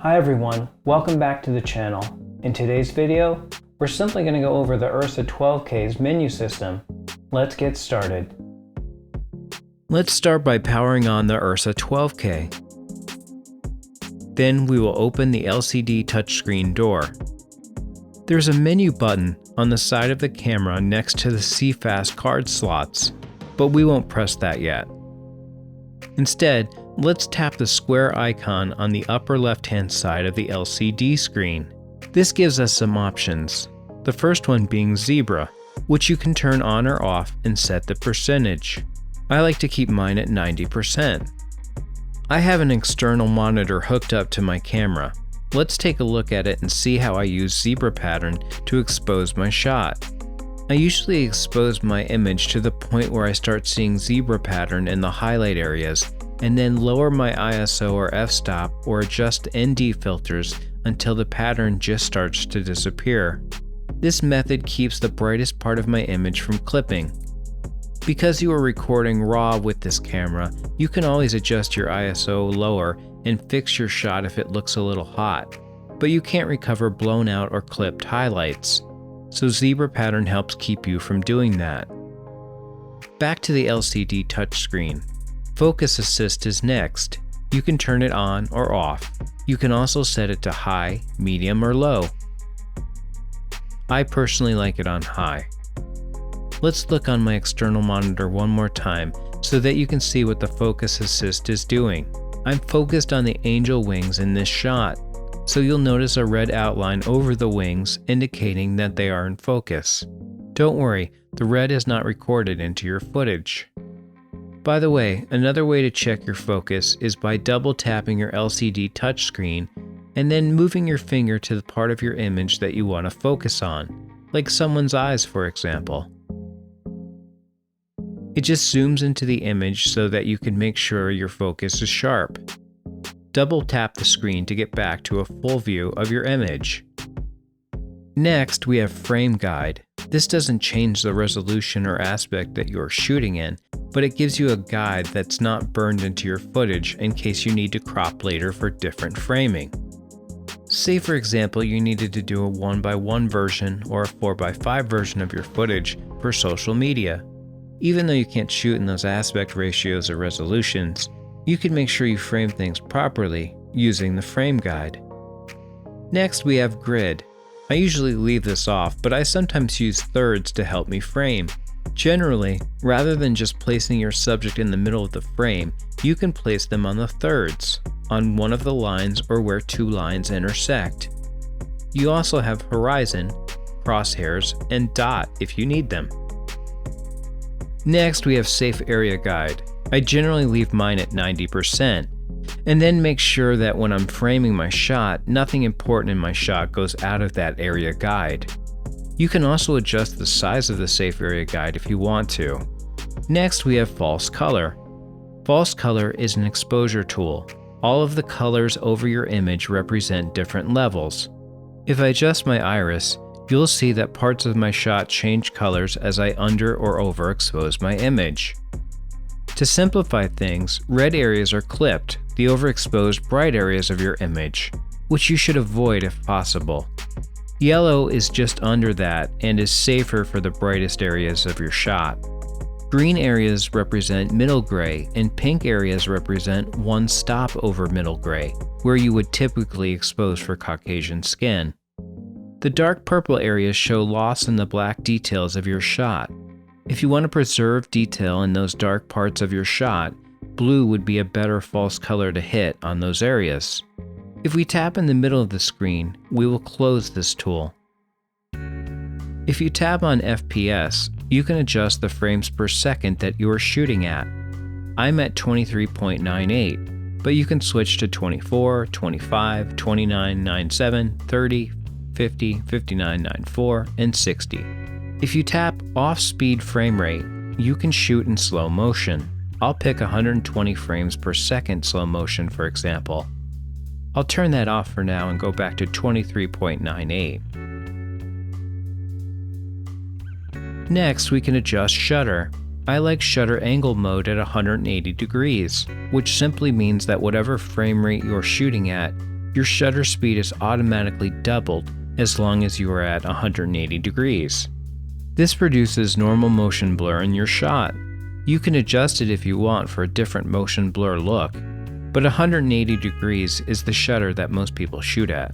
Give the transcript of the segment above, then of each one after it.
Hi everyone, welcome back to the channel. In today's video, we're simply going to go over the URSA 12K's menu system. Let's get started. Let's start by powering on the URSA 12K. Then we will open the LCD touchscreen door. There's a menu button on the side of the camera next to the CFast card slots, but we won't press that yet. Instead, let's tap the square icon on the upper left-hand side of the LCD screen. This gives us some options, the first one being Zebra, which you can turn on or off and set the percentage. I like to keep mine at 90%. I have an external monitor hooked up to my camera. Let's take a look at it and see how I use Zebra pattern to expose my shot. I usually expose my image to the point where I start seeing zebra pattern in the highlight areas, and then lower my ISO or f-stop or adjust ND filters until the pattern just starts to disappear. This method keeps the brightest part of my image from clipping. Because you are recording RAW with this camera, you can always adjust your ISO lower and fix your shot if it looks a little hot, but you can't recover blown out or clipped highlights. So Zebra pattern helps keep you from doing that. Back to the LCD touchscreen. Focus Assist is next. You can turn it on or off. You can also set it to high, medium, or low. I personally like it on high. Let's look on my external monitor one more time so that you can see what the Focus Assist is doing. I'm focused on the angel wings in this shot, so you'll notice a red outline over the wings indicating that they are in focus. Don't worry, the red is not recorded into your footage. By the way, another way to check your focus is by double tapping your LCD touchscreen and then moving your finger to the part of your image that you want to focus on, like someone's eyes, for example. It just zooms into the image so that you can make sure your focus is sharp. Double tap the screen to get back to a full view of your image. Next, we have Frame Guide. This doesn't change the resolution or aspect that you are shooting in, but it gives you a guide that's not burned into your footage in case you need to crop later for different framing. Say for example you needed to do a 1:1 version or a 4:5 version of your footage for social media. Even though you can't shoot in those aspect ratios or resolutions, you can make sure you frame things properly using the Frame Guide. Next, we have Grid. I usually leave this off, but I sometimes use thirds to help me frame. Generally, rather than just placing your subject in the middle of the frame, you can place them on the thirds, on one of the lines or where two lines intersect. You also have horizon, crosshairs, and dot if you need them. Next, we have Safe Area Guide. I generally leave mine at 90%, and then make sure that when I'm framing my shot, nothing important in my shot goes out of that area guide. You can also adjust the size of the Safe Area Guide if you want to. Next, we have False Color. False Color is an exposure tool. All of the colors over your image represent different levels. If I adjust my iris, you'll see that parts of my shot change colors as I under or overexpose my image. To simplify things, red areas are clipped, the overexposed bright areas of your image, which you should avoid if possible. Yellow is just under that and is safer for the brightest areas of your shot. Green areas represent middle gray, and pink areas represent one stop over middle gray, where you would typically expose for Caucasian skin. The dark purple areas show loss in the black details of your shot. If you want to preserve detail in those dark parts of your shot, blue would be a better false color to hit on those areas. If we tap in the middle of the screen, we will close this tool. If you tap on FPS, you can adjust the frames per second that you are shooting at. I'm at 23.98, but you can switch to 24, 25, 29.97, 30, 50, 59.94, and 60. If you tap off speed frame rate, you can shoot in slow motion. I'll pick 120 frames per second slow motion, for example. I'll turn that off for now and go back to 23.98. Next, we can adjust shutter. I like shutter angle mode at 180 degrees, which simply means that whatever frame rate you're shooting at, your shutter speed is automatically doubled as long as you are at 180 degrees. This produces normal motion blur in your shot. You can adjust it if you want for a different motion blur look, but 180 degrees is the shutter that most people shoot at.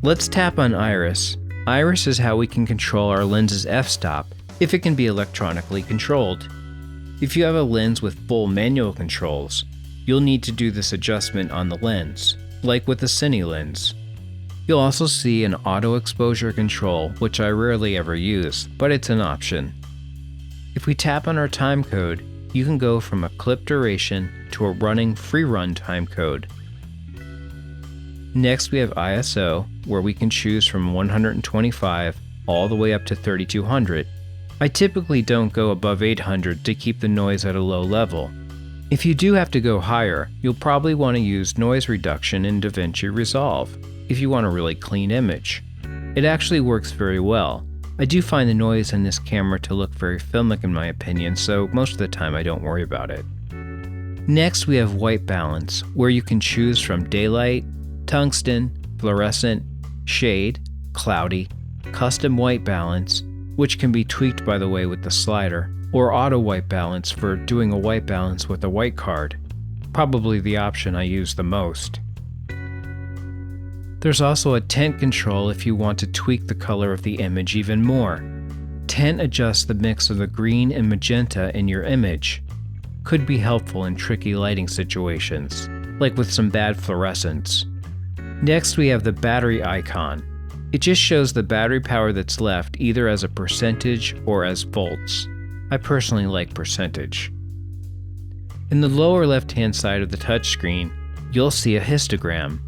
Let's tap on Iris. Iris is how we can control our lens's f-stop if it can be electronically controlled. If you have a lens with full manual controls, you'll need to do this adjustment on the lens, like with the Cine lens. You'll also see an auto exposure control, which I rarely ever use, but it's an option. If we tap on our time code, you can go from a clip duration to a running free run time code. Next we have ISO, where we can choose from 125 all the way up to 3200. I typically don't go above 800 to keep the noise at a low level. If you do have to go higher, you'll probably want to use noise reduction in DaVinci Resolve if you want a really clean image. It actually works very well. I do find the noise in this camera to look very filmic in my opinion, so most of the time I don't worry about it. Next we have white balance, where you can choose from daylight, tungsten, fluorescent, shade, cloudy, custom white balance, which can be tweaked by the way with the slider, or auto white balance for doing a white balance with a white card, probably the option I use the most. There's also a tint control if you want to tweak the color of the image even more. Tint adjusts the mix of the green and magenta in your image. Could be helpful in tricky lighting situations, like with some bad fluorescence. Next we have the battery icon. It just shows the battery power that's left either as a percentage or as volts. I personally like percentage. In the lower left-hand side of the touchscreen, you'll see a histogram.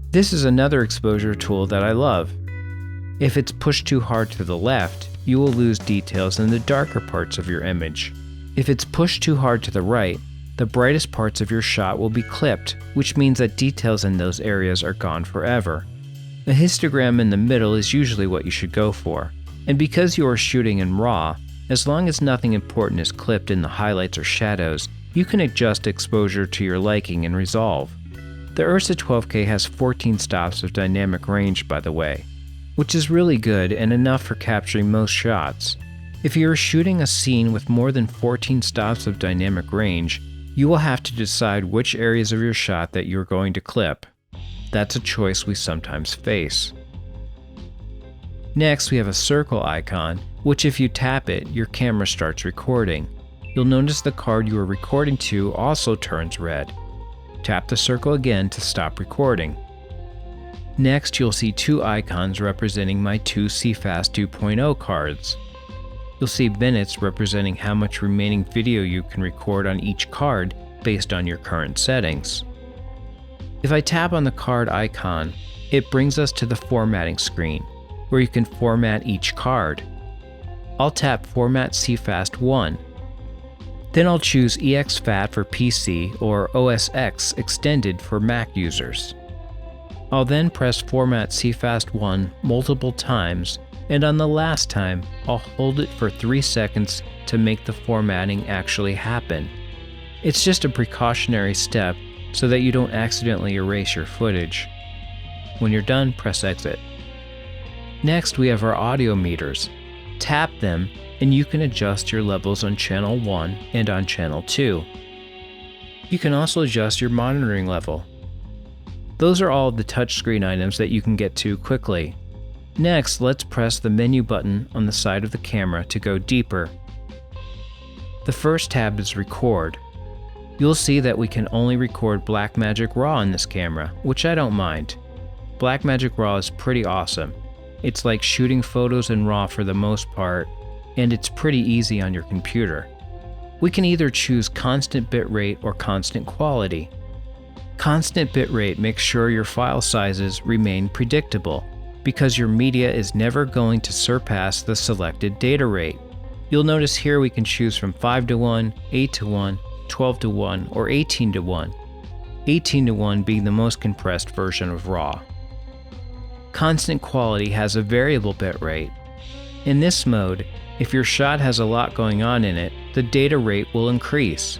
This is another exposure tool that I love. If it's pushed too hard to the left, you will lose details in the darker parts of your image. If it's pushed too hard to the right, the brightest parts of your shot will be clipped, which means that details in those areas are gone forever. A histogram in the middle is usually what you should go for, and because you are shooting in RAW, as long as nothing important is clipped in the highlights or shadows, you can adjust exposure to your liking in Resolve. The URSA 12K has 14 stops of dynamic range, by the way, which is really good and enough for capturing most shots. If you are shooting a scene with more than 14 stops of dynamic range, you will have to decide which areas of your shot that you're going to clip. That's a choice we sometimes face. Next, we have a circle icon, which if you tap it, your camera starts recording. You'll notice the card you are recording to also turns red. Tap the circle again to stop recording. Next, you'll see two icons representing my two CFast 2.0 cards. You'll see minutes representing how much remaining video you can record on each card based on your current settings. If I tap on the card icon, it brings us to the formatting screen, where you can format each card. I'll tap Format CFast 1. Then I'll choose exFAT for PC or OS X Extended for Mac users. I'll then press Format CFast 1 multiple times, and on the last time, I'll hold it for 3 seconds to make the formatting actually happen. It's just a precautionary step so that you don't accidentally erase your footage. When you're done, press exit. Next, we have our audio meters. Tap them, and you can adjust your levels on channel 1 and on channel 2. You can also adjust your monitoring level. Those are all of the touchscreen items that you can get to quickly. Next, let's press the menu button on the side of the camera to go deeper. The first tab is Record. You'll see that we can only record Blackmagic RAW in this camera, which I don't mind. Blackmagic RAW is pretty awesome. It's like shooting photos in RAW for the most part, and it's pretty easy on your computer. We can either choose constant bitrate or constant quality. Constant bitrate makes sure your file sizes remain predictable, because your media is never going to surpass the selected data rate. You'll notice here we can choose from 5:1, 8:1, 12:1, or 18:1, 18:1 being the most compressed version of RAW. Constant quality has a variable bitrate. In this mode, if your shot has a lot going on in it, the data rate will increase.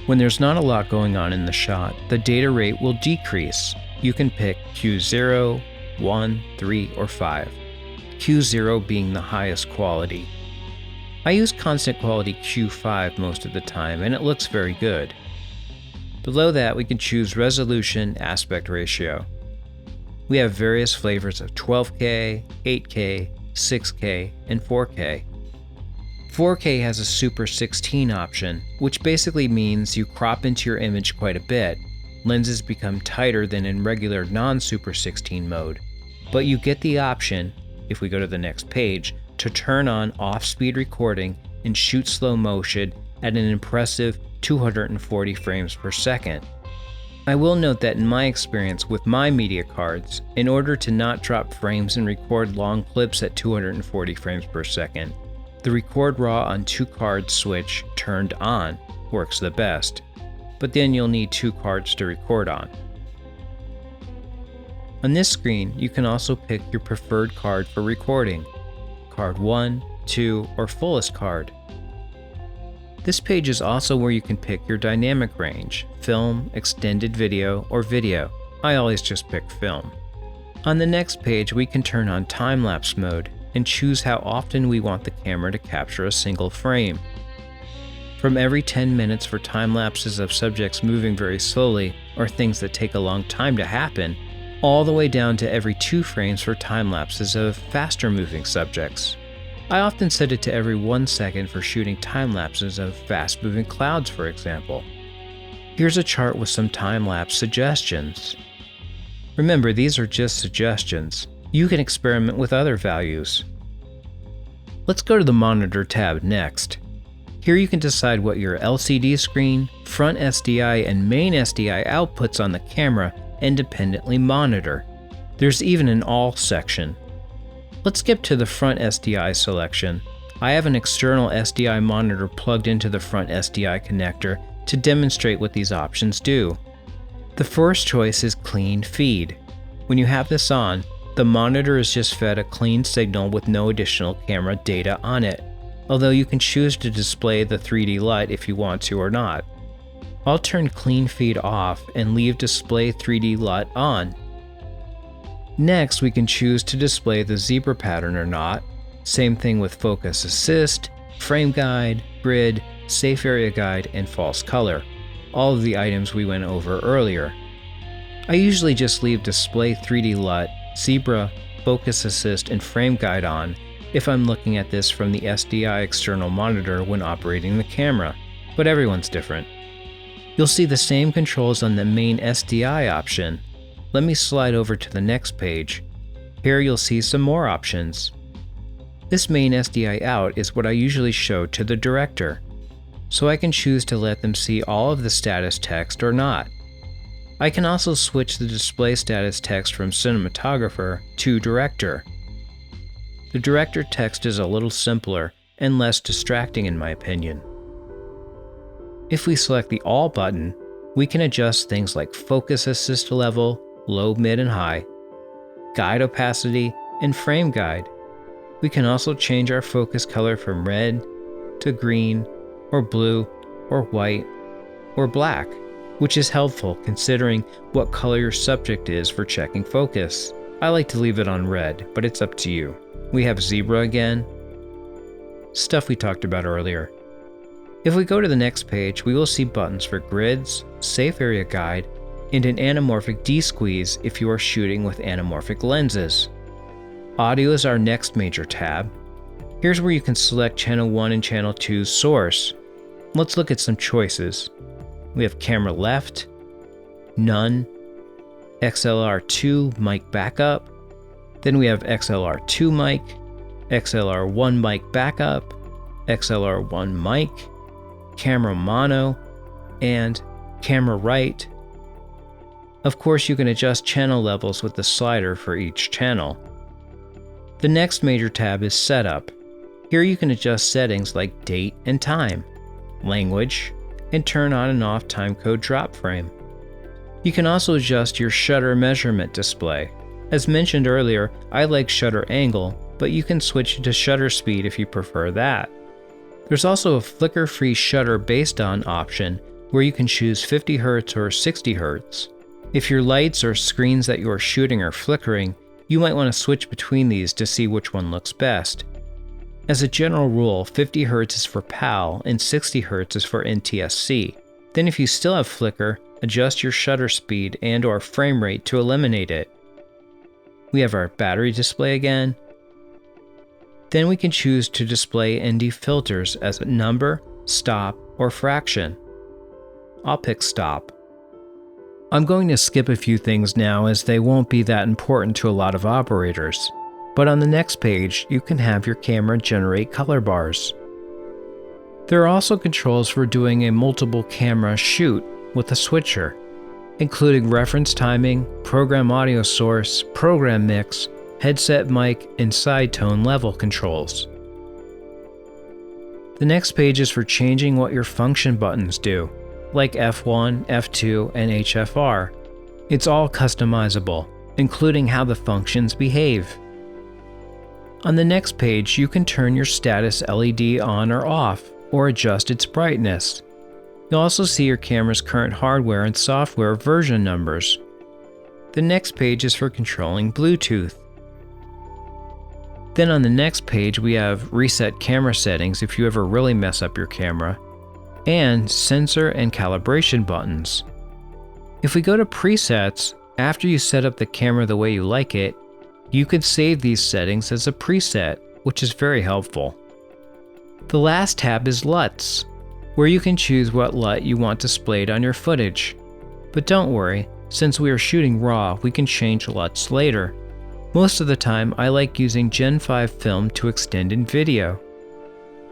When there's not a lot going on in the shot, the data rate will decrease. you can pick Q0, 1, 3, or 5, Q0 being the highest quality. I use constant quality Q5 most of the time, and it looks very good. Below that, we can choose resolution aspect ratio. We have various flavors of 12K, 8K, 6K, and 4K. 4K has a Super 16 option, which basically means you crop into your image quite a bit. Lenses become tighter than in regular non-Super 16 mode, but you get the option, if we go to the next page, to turn on off-speed recording and shoot slow motion at an impressive 240 frames per second. I will note that in my experience with my media cards, in order to not drop frames and record long clips at 240 frames per second, the record raw on 2 cards switch turned on works the best, but then you'll need 2 cards to record on. On this screen, you can also pick your preferred card for recording, card 1, 2, or fullest card. This page is also where you can pick your dynamic range, film, extended video, or video. I always just pick film. On the next page, we can turn on time-lapse mode and choose how often we want the camera to capture a single frame. From every 10 minutes for time lapses of subjects moving very slowly or things that take a long time to happen, all the way down to every 2 frames for time lapses of faster moving subjects. I often set it to every 1 second for shooting time lapses of fast moving clouds, for example. Here's a chart with some time lapse suggestions. Remember, these are just suggestions. You can experiment with other values. Let's go to the Monitor tab next. Here you can decide what your LCD screen, front SDI, and main SDI outputs on the camera independently monitor. There's even an All section. Let's skip to the front SDI selection. I have an external SDI monitor plugged into the front SDI connector to demonstrate what these options do. The first choice is Clean Feed. When you have this on, the monitor is just fed a clean signal with no additional camera data on it, although you can choose to display the 3D LUT if you want to or not. I'll turn Clean Feed off and leave Display 3D LUT on. Next, we can choose to display the zebra pattern or not. Same thing with Focus Assist, Frame Guide, Grid, Safe Area Guide, and False Color, all of the items we went over earlier. I usually just leave Display 3D LUT, Zebra, Focus Assist, and Frame Guide on if I'm looking at this from the SDI external monitor when operating the camera, but everyone's different. You'll see the same controls on the main SDI option. Let me slide over to the next page. Here you'll see some more options. This main SDI out is what I usually show to the director, so I can choose to let them see all of the status text or not. I can also switch the display status text from cinematographer to director. The director text is a little simpler and less distracting in my opinion. If we select the All button, we can adjust things like focus assist level, low, mid, and high, guide opacity, and frame guide. We can also change our focus color from red to green, or blue, or white, or black, which is helpful considering what color your subject is for checking focus. I like to leave it on red, but it's up to you. We have zebra again, stuff we talked about earlier. If we go to the next page, we will see buttons for grids, safe area guide, and an anamorphic D-squeeze if you are shooting with anamorphic lenses. Audio is our next major tab. Here's where you can select channel 1 and channel 2's source. Let's look at some choices. We have camera left, none, XLR2 mic backup, then we have XLR2 mic, XLR1 mic backup, XLR1 mic, camera mono, and camera right. Of course, you can adjust channel levels with the slider for each channel. The next major tab is Setup. Here you can adjust settings like date and time, language, and turn on and off timecode drop frame. You can also adjust your shutter measurement display. As mentioned earlier, I like shutter angle, but you can switch to shutter speed if you prefer that. There's also a flicker-free shutter based on option where you can choose 50 Hz or 60 Hz. If your lights or screens that you are shooting are flickering, you might want to switch between these to see which one looks best. As a general rule, 50 Hz is for PAL and 60 Hz is for NTSC. Then if you still have flicker, adjust your shutter speed and/or frame rate to eliminate it. We have our battery display again. Then we can choose to display ND filters as a number, stop, or fraction. I'll pick stop. I'm going to skip a few things now as they won't be that important to a lot of operators, but on the next page you can have your camera generate color bars. There are also controls for doing a multiple camera shoot with a switcher, including reference timing, program audio source, program mix, headset mic, and side tone level controls. The next page is for changing what your function buttons do, like F1, F2, and HFR. It's all customizable, including how the functions behave. On the next page, you can turn your status LED on or off, or adjust its brightness. You'll also see your camera's current hardware and software version numbers. The next page is for controlling Bluetooth. Then on the next page we have reset camera settings if you ever really mess up your camera, and sensor and calibration buttons. If we go to presets, after you set up the camera the way you like it, you can save these settings as a preset, which is very helpful. The last tab is LUTs, where you can choose what LUT you want displayed on your footage. But don't worry, since we are shooting RAW, we can change LUTs later. Most of the time, I like using Gen 5 film to extend in video.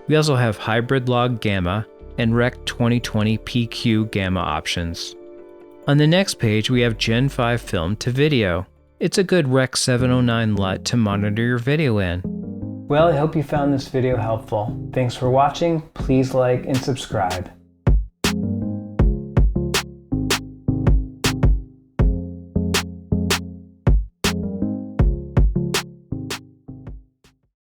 We also have Hybrid Log Gamma and Rec 2020 PQ Gamma options. On the next page, we have Gen 5 film to video. It's a good Rec 709 LUT to monitor your video in. Well, I hope you found this video helpful. Thanks for watching. Please like and subscribe.